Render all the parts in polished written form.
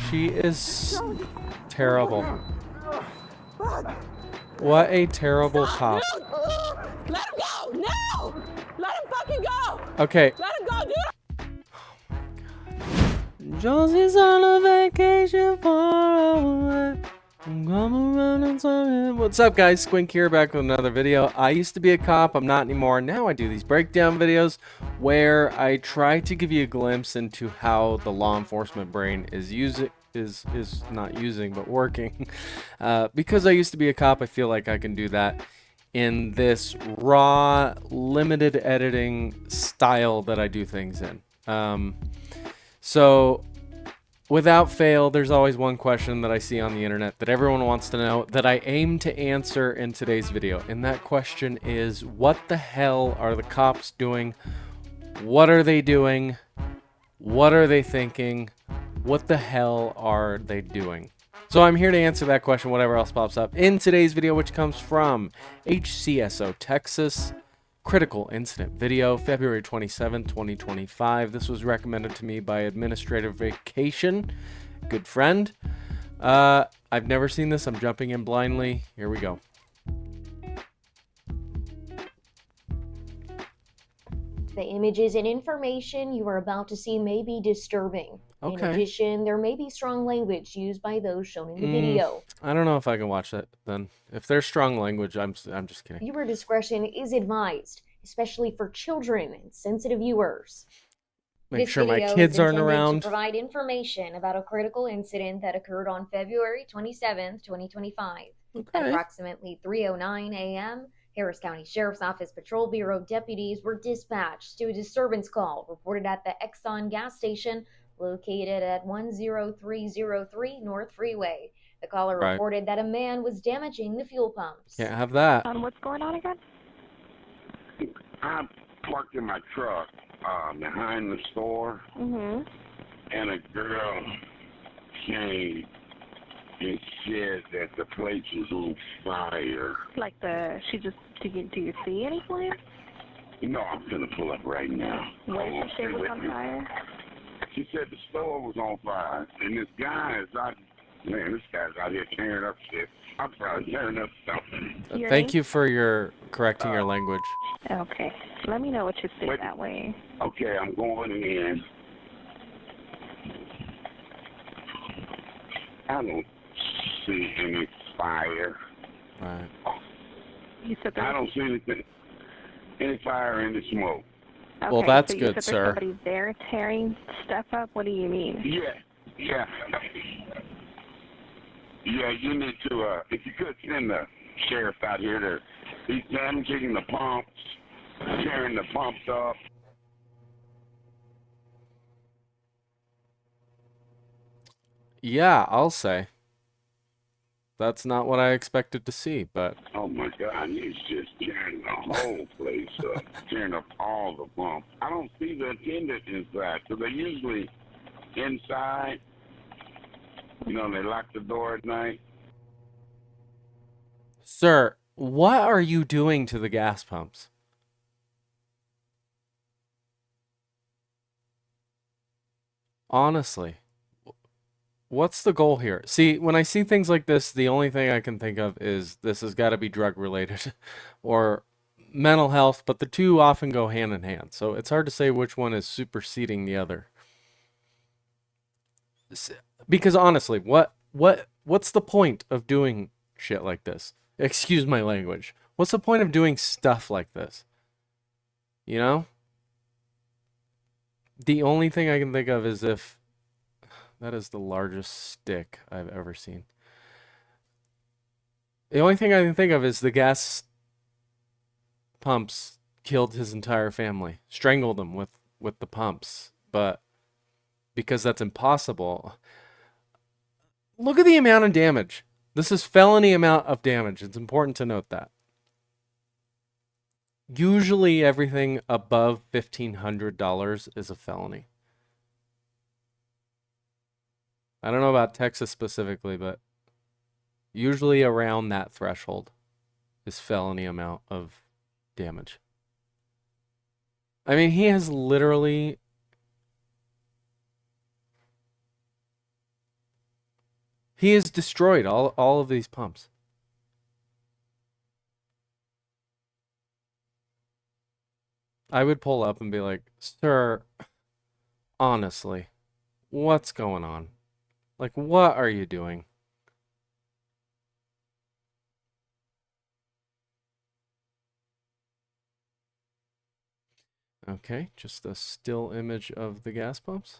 She is terrible. What a terrible cop. Let him go! No! Let him fucking go! Okay. Let him go, dude! Josie's on a vacation far away. I'm coming around and talking. What's up, guys? Squink here, back with another video. I used to be a cop. I'm not anymore. Now I do these breakdown videos where I try to give you a glimpse into how the law enforcement brain is not using, but working. Because I used to be a cop, I feel like I can do that in this raw, limited editing style that I do things in. So, without fail, there's always one question that I see on the internet that everyone wants to know that I aim to answer in today's video. And that question is, what the hell are the cops doing? What are they doing? What are they thinking? What the hell are they doing? So I'm here to answer that question, whatever else pops up in today's video, which comes from HCSO Texas. Critical incident video, February 27, 2025. This was recommended to me by Administrative Vacation, good friend. I've never seen this. I'm jumping in blindly. Here we go. The images and information you are about to see may be disturbing. Okay. In addition, there may be strong language used by those shown in the video. I don't know if I can watch that then. If there's strong language, I'm just kidding. Viewer discretion is advised, especially for children and sensitive viewers. Make sure my kids aren't around. To provide information about a critical incident that occurred on February 27th, 2025. Okay. At approximately 3:09 a.m., Harris County Sheriff's Office Patrol Bureau deputies were dispatched to a disturbance call reported at the Exxon gas station located at 10303 North Freeway. The caller reported that a man was damaging the fuel pumps. Can't have that. What's going on again? I'm parked in my truck behind the store, and a girl came and said that the place was on fire. Like do you see any flames? No, I'm gonna pull up right now. What did you say was on fire? She said the store was on fire, and this guy's out here tearing up shit. I'm probably tearing up something. Thank you for correcting your language. Okay, let me know what you say that way. Okay, I'm going in. I don't see any fire. Right. You said I don't see any fire, any smoke. Okay, well, that's so good, said sir. Somebody's there tearing stuff up. What do you mean? Yeah. Yeah, you need to, if you could send the sheriff out here to, he's damaging the pumps, tearing the pumps up. Yeah, I'll say. That's not what I expected to see, but... Oh my God, he's just tearing the whole place up, tearing up all the pumps. I don't see the attendant inside, so they're usually inside. You know, they lock the door at night. Sir, what are you doing to the gas pumps? Honestly, what's the goal here? See, when I see things like this, the only thing I can think of is this has got to be drug related or mental health, but the two often go hand in hand. So it's hard to say which one is superseding the other. Because honestly, what's the point of doing shit like this? Excuse my language. What's the point of doing stuff like this? You know? The only thing I can think of is if that is the largest stick I've ever seen. The only thing I can think of is the gas pumps killed his entire family, strangled them with the pumps, but because that's impossible. Look at the amount of damage. This is felony amount of damage. It's important to note that. Usually everything above $1,500 is a felony. I don't know about Texas specifically, but usually around that threshold is felony amount of damage. I mean, he has literally He has destroyed all of these pumps. I would pull up and be like, sir, honestly, what's going on? Like, what are you doing? Okay, just a still image of the gas pumps.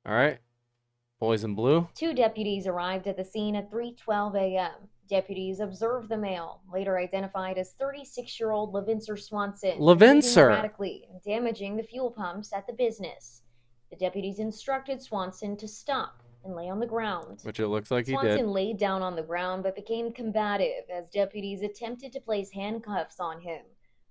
All right, boys in blue. 2 deputies arrived at the scene at 3:12 a.m. Deputies observed the male, later identified as 36-year-old Levincer Swanson, behaving Levincer. erratically and damaging the fuel pumps at the business. The deputies instructed Swanson to stop and lay on the ground. Which it looks like he Swanson did. laid down on the ground but became combative as deputies attempted to place handcuffs on him.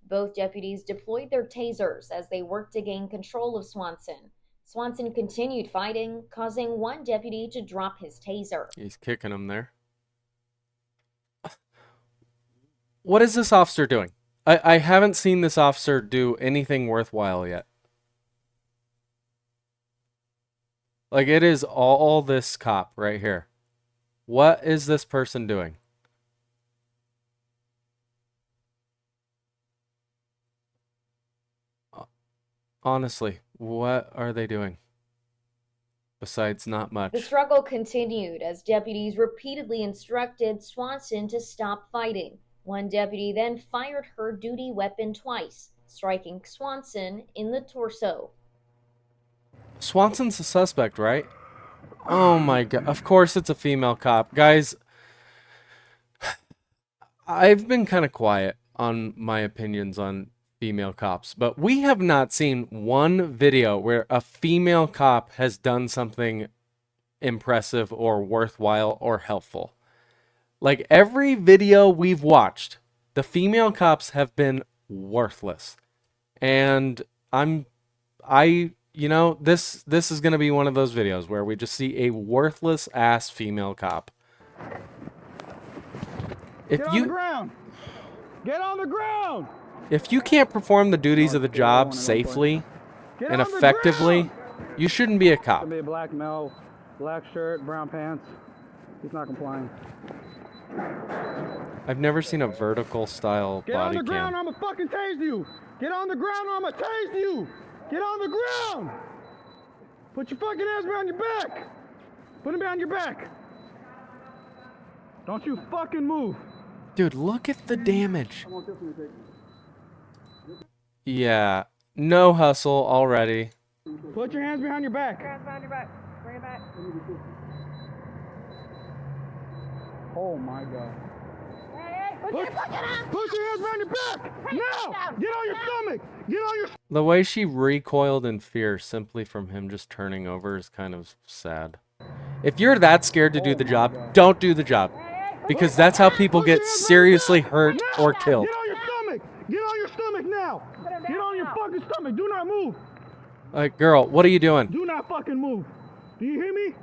Both deputies deployed their tasers as they worked to gain control of Swanson. Swanson continued fighting, causing one deputy to drop his taser. He's kicking him there. What is this officer doing? I haven't seen this officer do anything worthwhile yet. Like, it is all this cop right here. What is this person doing? Honestly, what are they doing? Besides not much. The struggle continued as deputies repeatedly instructed Swanson to stop fighting. One deputy then fired her duty weapon twice, striking Swanson in the torso. Swanson's a suspect, right? Oh my god. Of course it's a female cop. Guys, I've been kind of quiet on my opinions on female cops, but we have not seen one video where a female cop has done something impressive or worthwhile or helpful. Like, every video we've watched, the female cops have been worthless. And you know, this is going to be one of those videos where we just see a worthless ass female cop. Get on the ground! Get on the ground! If you can't perform the duties of the job safely and effectively, you shouldn't be a cop. Be a black male, black shirt, brown pants. He's not complying. I've never seen a vertical style Get on body the ground, cam. I'ma fucking tase you! Get on the ground, I'ma tase you! Get on the ground! Put your fucking hands behind your back! Put them behind your back! Don't you fucking move! Dude, look at the damage. Yeah, no hustle already. Put your hands behind your back. Hands behind your back. Bring it back. Oh my god. Hey, Put your hands behind your back! Now! Get on your stomach! Get on your The way she recoiled in fear simply from him just turning over is kind of sad. If you're that scared to do the job, don't do the job. Because that's how people get seriously hurt or killed. Get on your stomach! Get on your stomach now! Get on your fucking stomach! Do not move! Like, girl, what are you doing? Do not fucking move! Do you hear me?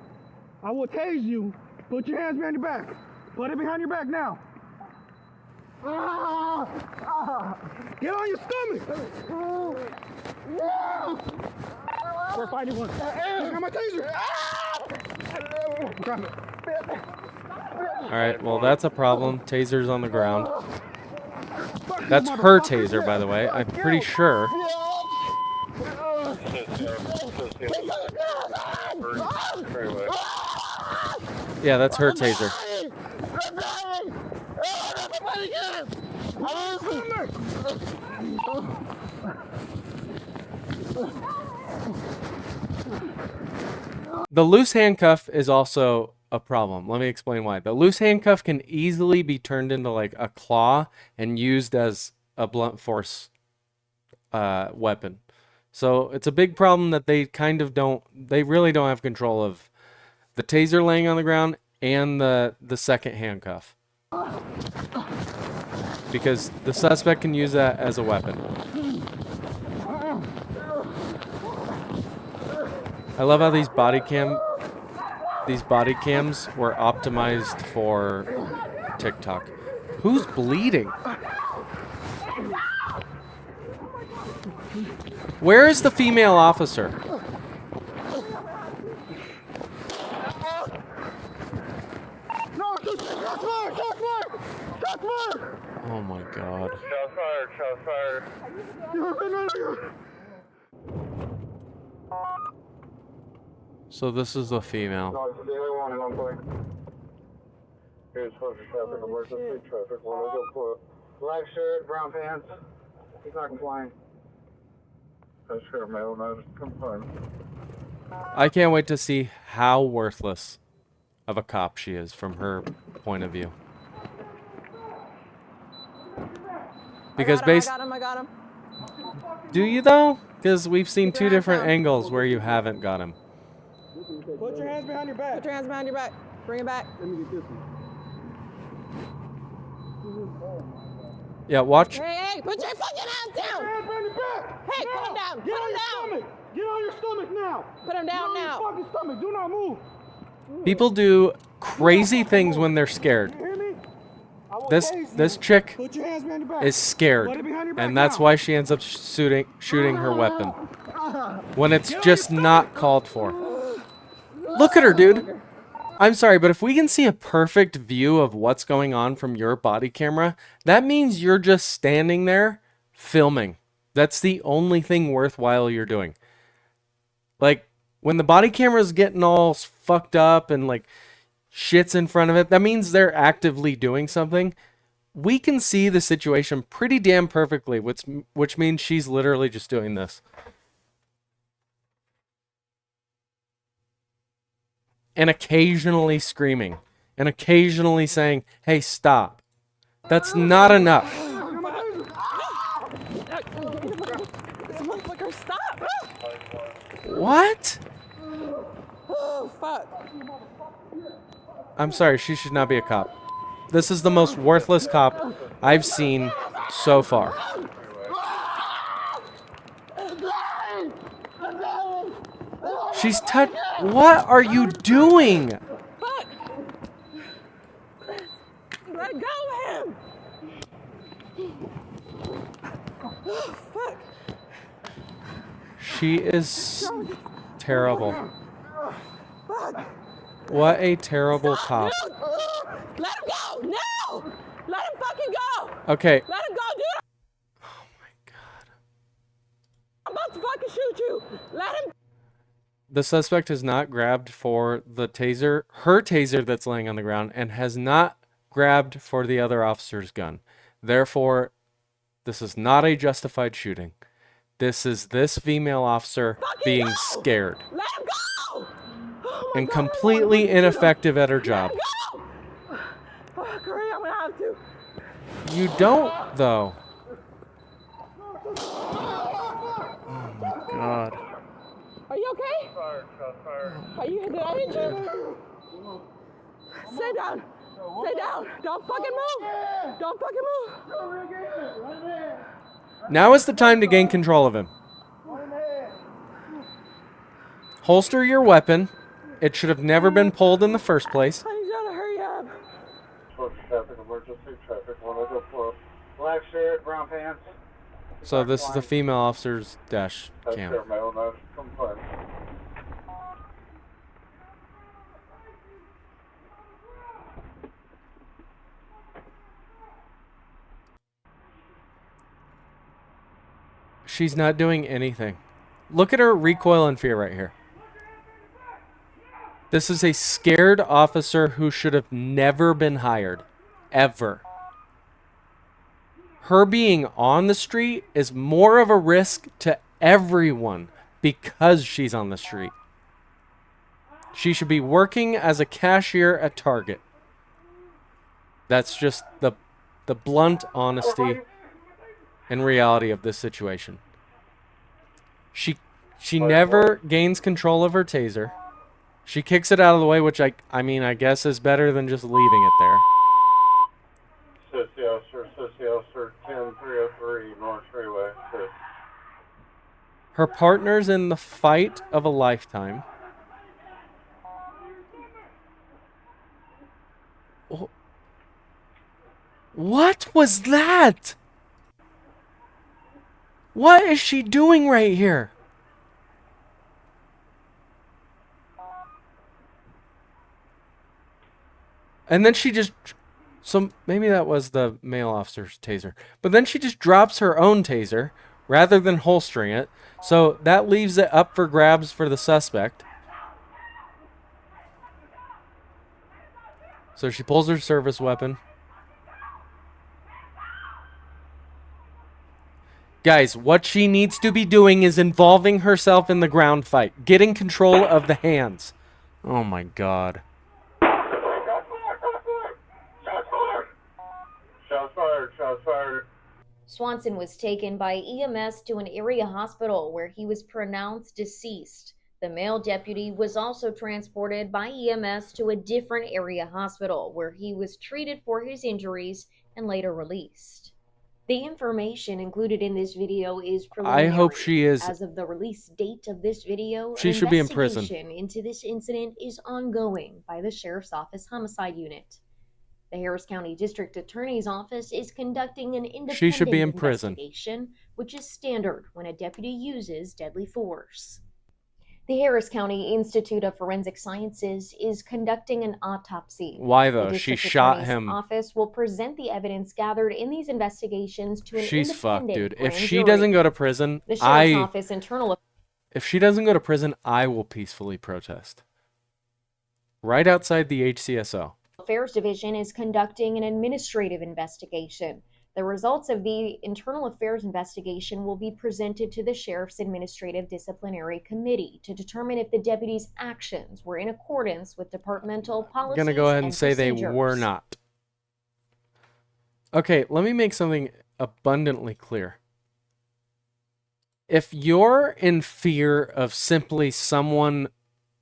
I will tase you. Put your hands behind your back. Put it behind your back now. Get on your stomach! We're fighting one. I got my taser! Drop it. Alright, well, that's a problem. Taser's on the ground. That's her taser, by the way. I'm pretty sure. Yeah, that's her taser. The loose handcuff is also a problem. Let me explain why. The loose handcuff can easily be turned into like a claw and used as a blunt force weapon. So it's a big problem that they really don't have control of the taser laying on the ground and the second handcuff. Because the suspect can use that as a weapon. I love how these body cams were optimized for TikTok. Who's bleeding? Where is the female officer? No, shots fired! Shots fired! Shots fired! Oh my god. Shots fired, shots fired. So this is the female. No, it's a daily warning, I'm going. Here's social traffic, emergency traffic, 104. Black shirt, brown pants. He's not complying. That's fair, male, not complying. I can't wait to see how worthless of a cop she is from her point of view. Because I got him. Do you though? Because we've seen two different angles where you haven't got him. Put your hands behind your back. Put your hands behind your back. Bring it back. Let me get this one. Yeah, watch. Hey, put your fucking hands down. Hands behind your back. Hey, put him down. Get Put on him your down. stomach. Get on your stomach now. Put him down Get on now. your fucking stomach. Do not move. People do crazy things when they're scared. You hear me? I will This tase this you. chick Put your hands behind your back. is scared, Put it behind your back and that's now. why she ends up shooting her weapon when it's just not called for. Look at her, dude. I'm sorry, but if we can see a perfect view of what's going on from your body camera, that means you're just standing there filming. That's the only thing worthwhile you're doing. Like, when the body camera's getting all fucked up and like shit's in front of it, that means they're actively doing something. We can see the situation pretty damn perfectly, which means she's literally just doing this. And occasionally screaming. And occasionally saying, hey, stop. That's not enough. Motherfucker, stop. What? Oh, fuck. I'm sorry, she should not be a cop. This is the most worthless cop I've seen so far. She's What are you doing? Fuck. Let go of him. Oh, fuck. She is terrible. Fuck. What a terrible cop. Let him go. No. Let him fucking go. Okay. Let him go, dude. Oh my god. I'm about to fucking shoot you. Let him. The suspect has not grabbed for the taser, her taser that's laying on the ground, and has not grabbed for the other officer's gun. Therefore, this is not a justified shooting. This is this female officer being scared Let him go. Oh my and God, completely ineffective at her job. Let him go. Oh, great, I'm gonna have to. You don't, though. Oh my god. Are you okay? Fired, shots fired. Did I hit you? Sit down. Sit down. Don't fucking move. Don't fucking move. Now is the time to gain control of him. Holster your weapon. It should have never been pulled in the first place. I need y'all to hurry up. Social traffic, emergency traffic, 104. Black shirt, brown pants. So this is the female officer's dash That's cam. fair, male, not complying. She's not doing anything. Look at her recoil in fear right here. This is a scared officer who should have never been hired. Ever. Her being on the street is more of a risk to everyone because she's on the street. She should be working as a cashier at Target. That's just the blunt honesty and reality of this situation. She never gains control of her taser. She kicks it out of the way, which I mean, I guess is better than just leaving it there. Sissy officer, 10303 North Freeway. Sis. Her partner's in the fight of a lifetime. Oh. What was that? What is she doing right here? And then she just... So maybe that was the male officer's taser. But then she just drops her own taser rather than holstering it. So that leaves it up for grabs for the suspect. So she pulls her service weapon. Guys, what she needs to be doing is involving herself in the ground fight. Getting control of the hands. Oh my god. Shots fired. Shots fired. Swanson was taken by EMS to an area hospital where he was pronounced deceased. The male deputy was also transported by EMS to a different area hospital where he was treated for his injuries and later released. The information included in this video is preliminary. I hope she is. As of the release date of this video, She should be in prison. Investigation into this incident is ongoing by the Sheriff's Office Homicide Unit. The Harris County District Attorney's Office is conducting an independent She should be in prison. investigation, which is standard when a deputy uses deadly force. The Harris County Institute of Forensic Sciences is conducting an autopsy. Why though? The She District shot Attorney's him. Office will present the evidence gathered in these investigations to an She's fucked, independent dude. If grand she jury. doesn't go to prison, The Sheriff's Office Internal If she doesn't go to prison, I will peacefully protest. Right outside the HCSO. Affairs Division is conducting an administrative investigation. The results of the Internal Affairs investigation will be presented to the Sheriff's Administrative Disciplinary Committee to determine if the deputies' actions were in accordance with departmental policies. I'm going to go ahead and say they procedures. were not. Okay, let me make something abundantly clear. If you're in fear of simply someone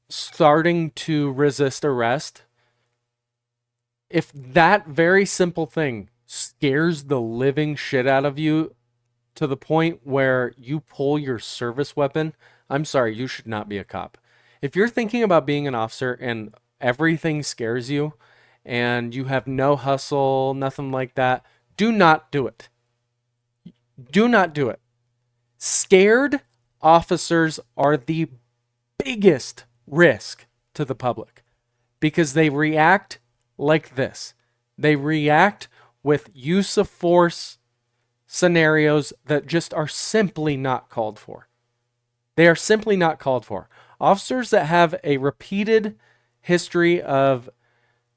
starting to resist arrest, if that very simple thing scares the living shit out of you to the point where you pull your service weapon, I'm sorry, you should not be a cop. If you're thinking about being an officer and everything scares you and you have no hustle, nothing like that, do not do it. Do not do it. Scared officers are the biggest risk to the public because they react like this. They react with use of force scenarios that just are simply not called for. They are simply not called for. Officers that have a repeated history of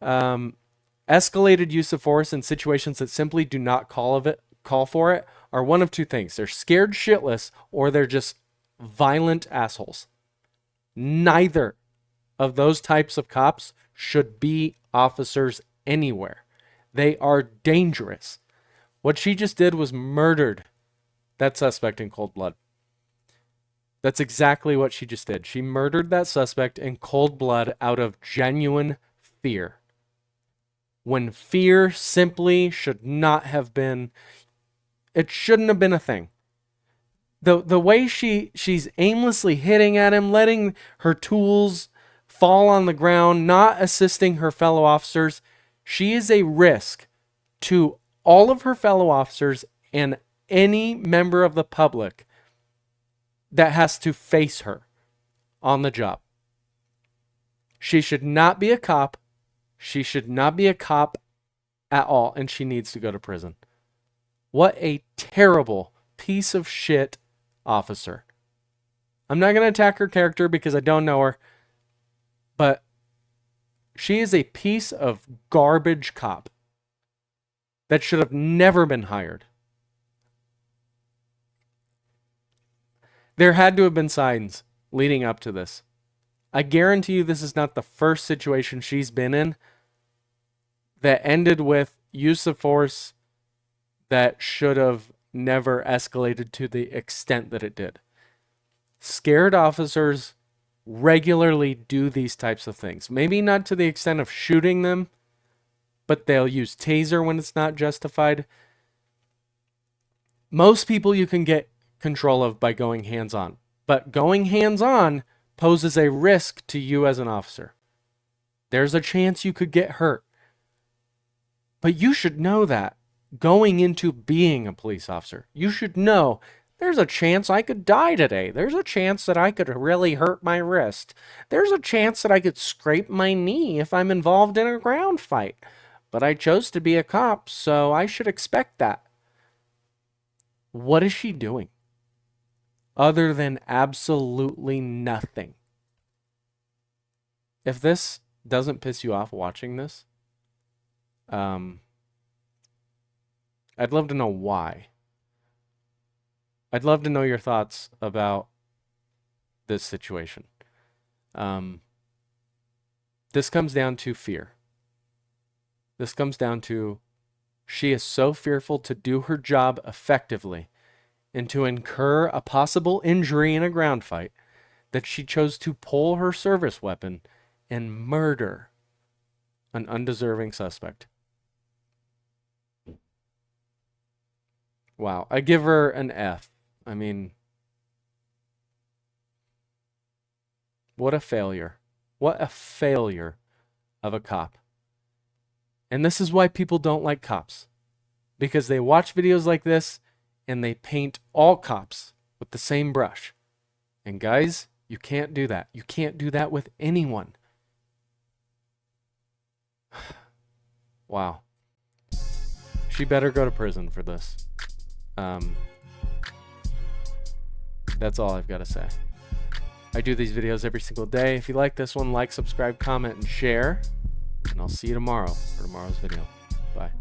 escalated use of force in situations that simply do not call for it are one of two things. They're scared shitless or they're just violent assholes. Neither of those types of cops should be officers anywhere. They are dangerous. What she just did was murdered that suspect in cold blood. That's exactly what she just did. She murdered that suspect in cold blood out of genuine fear. When fear simply should not have been, it shouldn't have been a thing. The way she's aimlessly hitting at him, letting her tools fall on the ground, not assisting her fellow officers, she is a risk to all of her fellow officers and any member of the public that has to face her on the job. She should not be a cop. She should not be a cop at all, and she needs to go to prison. What a terrible piece of shit officer. I'm not going to attack her character because I don't know her, but she is a piece of garbage cop that should have never been hired. There had to have been signs leading up to this. I guarantee you this is not the first situation she's been in that ended with use of force that should have never escalated to the extent that it did. Scared officers regularly do these types of things. Maybe not to the extent of shooting them, but they'll use taser when it's not justified. Most people you can get control of by going hands-on, but going hands-on poses a risk to you as an officer. There's a chance you could get hurt. But you should know that going into being a police officer. You should know There's a chance I could die today. There's a chance that I could really hurt my wrist. There's a chance that I could scrape my knee if I'm involved in a ground fight. But I chose to be a cop, so I should expect that. What is she doing? Other than absolutely nothing. If this doesn't piss you off watching this, I'd love to know why. I'd love to know your thoughts about this situation. This comes down to fear. This comes down to she is so fearful to do her job effectively and to incur a possible injury in a ground fight that she chose to pull her service weapon and murder an undeserving suspect. Wow. I give her an F. I mean, what a failure. What a failure of a cop. And this is why people don't like cops. Because they watch videos like this and they paint all cops with the same brush. And guys, you can't do that. You can't do that with anyone. Wow. She better go to prison for this. That's all I've got to say. I do these videos every single day. If you like this one, like, subscribe, comment, and share. And I'll see you tomorrow for tomorrow's video. Bye.